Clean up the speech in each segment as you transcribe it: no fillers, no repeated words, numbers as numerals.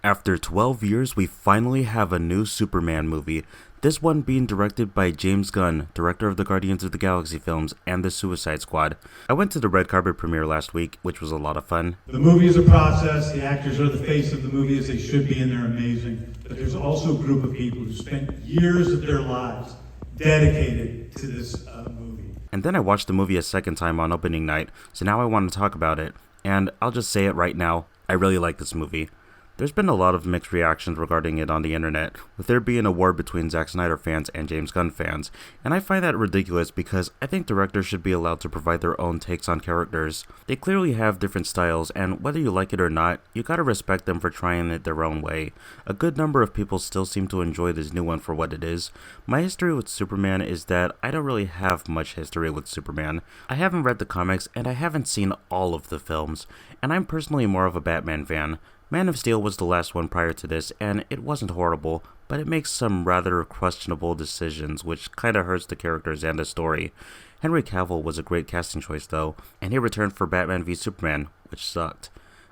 After 12 years, we finally have a new Superman movie, this one being directed by James Gunn, director of the Guardians of the Galaxy films and the Suicide Squad. I went to the red carpet premiere last week, which was a lot of fun. The movie is a process, the actors are the face of the movie as they should be, and they're amazing. But there's also a group of people who spent years of their lives dedicated to this movie. And then I watched the movie a second time on opening night, so now I want to talk about it. And I'll just say it right now, I really like this movie. There's been a lot of mixed reactions regarding it on the internet, with there being a war between Zack Snyder fans and James Gunn fans, and I find that ridiculous because I think directors should be allowed to provide their own takes on characters. They clearly have different styles, and whether you like it or not, you gotta respect them for trying it their own way. A good number of people still seem to enjoy this new one for what it is. My history with Superman is that I don't really have much history with Superman. I haven't read the comics, and I haven't seen all of the films, and I'm personally more of a Batman fan. Man of Steel was the last one prior to this, and it wasn't horrible, but it makes some rather questionable decisions, which kinda hurts the characters and the story. Henry Cavill was a great casting choice though, and he returned for Batman v Superman, which sucked.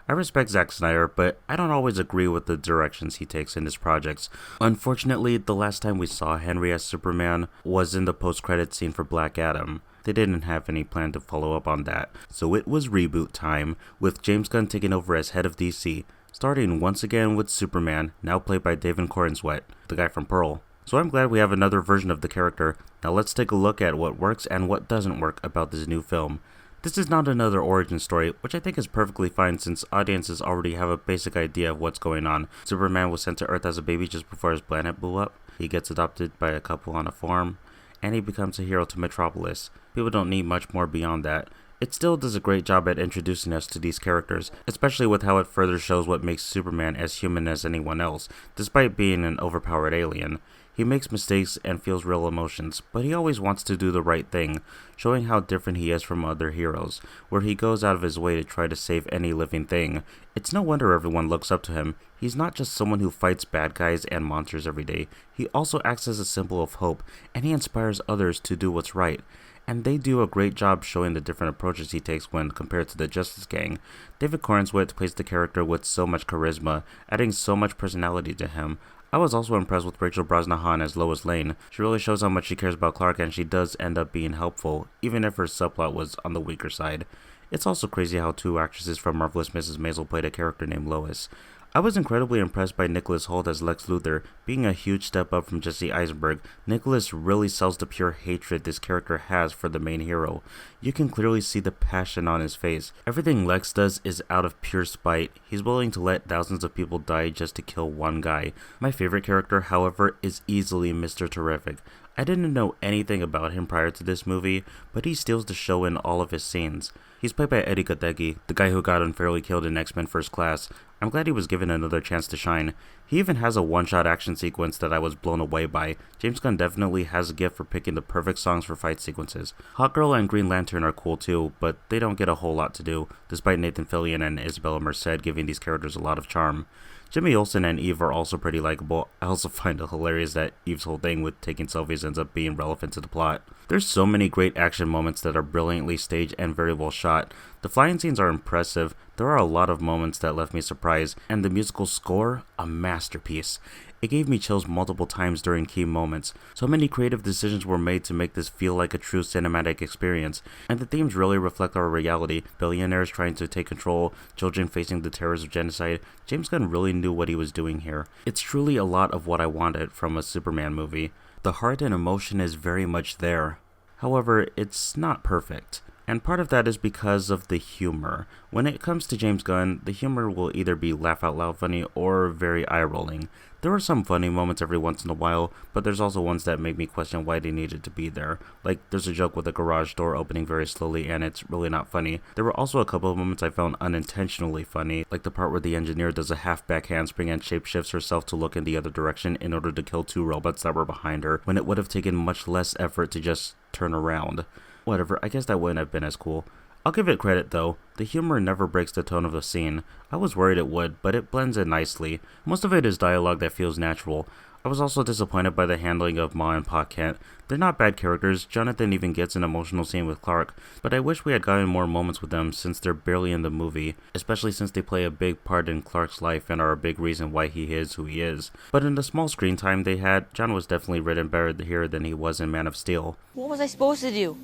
I respect Zack Snyder, but I don't always agree with the directions he takes in his projects. Unfortunately, the last time we saw Henry as Superman was in the post-credit scene for Black Adam. They didn't have any plan to follow up on that, so it was reboot time, with James Gunn taking over as head of DC, starting once again with Superman, now played by David Corenswet, the guy from Pearl. So I'm glad we have another version of the character. Now let's take a look at what works and what doesn't work about this new film. This is not another origin story, which I think is perfectly fine since audiences already have a basic idea of what's going on. Superman was sent to Earth as a baby just before his planet blew up. He gets adopted by a couple on a farm, and he becomes a hero to Metropolis. People don't need much more beyond that. It still does a great job at introducing us to these characters, especially with how it further shows what makes Superman as human as anyone else, despite being an overpowered alien. He makes mistakes and feels real emotions, but he always wants to do the right thing, showing how different he is from other heroes, where he goes out of his way to try to save any living thing. It's no wonder everyone looks up to him. He's not just someone who fights bad guys and monsters every day, he also acts as a symbol of hope, and he inspires others to do what's right. And they do a great job showing the different approaches he takes when compared to the Justice Gang. David Corenswet plays the character with so much charisma, adding so much personality to him. I was also impressed with Rachel Brosnahan as Lois Lane. She really shows how much she cares about Clark, and she does end up being helpful, even if her subplot was on the weaker side. It's also crazy how two actresses from Marvelous Mrs. Maisel played a character named Lois. I was incredibly impressed by Nicholas Hoult as Lex Luthor, being a huge step up from Jesse Eisenberg. Nicholas really sells the pure hatred this character has for the main hero. You can clearly see the passion on his face. Everything Lex does is out of pure spite. He's willing to let thousands of people die just to kill one guy. My favorite character, however, is easily Mr. Terrific. I didn't know anything about him prior to this movie, but he steals the show in all of his scenes. He's played by Eddie Godecki, the guy who got unfairly killed in X-Men First Class. I'm glad he was given another chance to shine. He even has a one-shot action sequence that I was blown away by. James Gunn definitely has a gift for picking the perfect songs for fight sequences. Hawkgirl and Green Lantern are cool too, but they don't get a whole lot to do, despite Nathan Fillion and Isabella Merced giving these characters a lot of charm. Jimmy Olsen and Eve are also pretty likable. I also find it hilarious that Eve's whole thing with taking selfies ends up being relevant to the plot. There's so many great action moments that are brilliantly staged and very well shot. The flying scenes are impressive, there are a lot of moments that left me surprised, and the musical score, a masterpiece. It gave me chills multiple times during key moments. So many creative decisions were made to make this feel like a true cinematic experience, and the themes really reflect our reality. Billionaires trying to take control, children facing the terrors of genocide. James Gunn really knew what he was doing here. It's truly a lot of what I wanted from a Superman movie. The heart and emotion is very much there. However, it's not perfect. And part of that is because of the humor. When it comes to James Gunn, the humor will either be laugh out loud funny or very eye-rolling. There are some funny moments every once in a while, but there's also ones that make me question why they needed to be there. Like, there's a joke with a garage door opening very slowly and it's really not funny. There were also a couple of moments I found unintentionally funny, like the part where the engineer does a half back handspring and shapeshifts herself to look in the other direction in order to kill two robots that were behind her, when it would have taken much less effort to just turn around. Whatever, I guess that wouldn't have been as cool. I'll give it credit though, the humor never breaks the tone of the scene. I was worried it would, but it blends in nicely. Most of it is dialogue that feels natural. I was also disappointed by the handling of Ma and Pa Kent. They're not bad characters, Jonathan even gets an emotional scene with Clark, but I wish we had gotten more moments with them since they're barely in the movie, especially since they play a big part in Clark's life and are a big reason why he is who he is. But in the small screen time they had, John was definitely written better here than he was in Man of Steel. What was I supposed to do?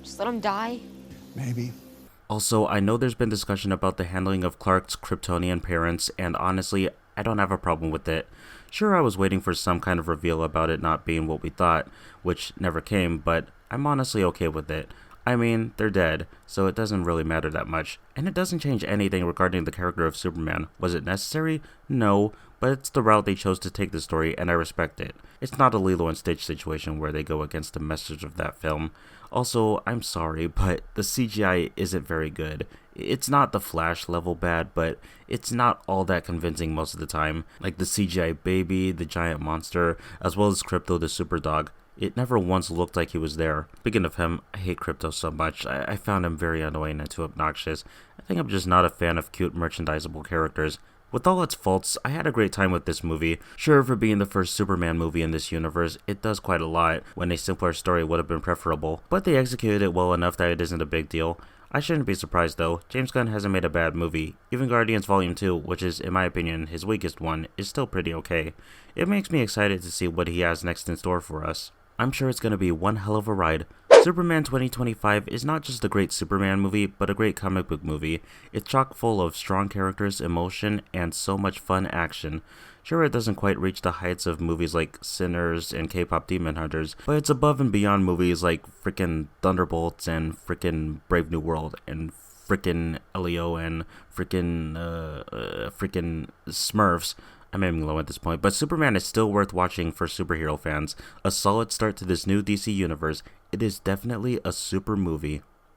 Just let him die? Maybe. Also, I know there's been discussion about the handling of Clark's Kryptonian parents, and honestly, I don't have a problem with it. Sure, I was waiting for some kind of reveal about it not being what we thought, which never came, but I'm honestly okay with it. I mean, they're dead, so it doesn't really matter that much, and it doesn't change anything regarding the character of Superman. Was it necessary? No, but it's the route they chose to take the story, and I respect it. It's not a Lilo and Stitch situation where they go against the message of that film. Also, I'm sorry, but the CGI isn't very good. It's not the Flash level bad, but it's not all that convincing most of the time. Like the CGI baby, the giant monster, as well as Krypto the super dog. It never once looked like he was there. Speaking of him, I hate Krypto so much. I found him very annoying and too obnoxious. I think I'm just not a fan of cute merchandisable characters. With all its faults, I had a great time with this movie. Sure, for being the first Superman movie in this universe, it does quite a lot, when a simpler story would have been preferable, but they executed it well enough that it isn't a big deal. I shouldn't be surprised though, James Gunn hasn't made a bad movie. Even Guardians Volume 2, which is, in my opinion, his weakest one, is still pretty okay. It makes me excited to see what he has next in store for us. I'm sure it's going to be one hell of a ride. Superman 2025 is not just a great Superman movie, but a great comic book movie. It's chock full of strong characters, emotion, and so much fun action. Sure, it doesn't quite reach the heights of movies like Sinners and K-pop Demon Hunters, but it's above and beyond movies like frickin' Thunderbolts and frickin' Brave New World and frickin' Elio and frickin' Smurfs. I'm aiming low at this point, but Superman is still worth watching for superhero fans. A solid start to this new DC universe. It is definitely a super movie.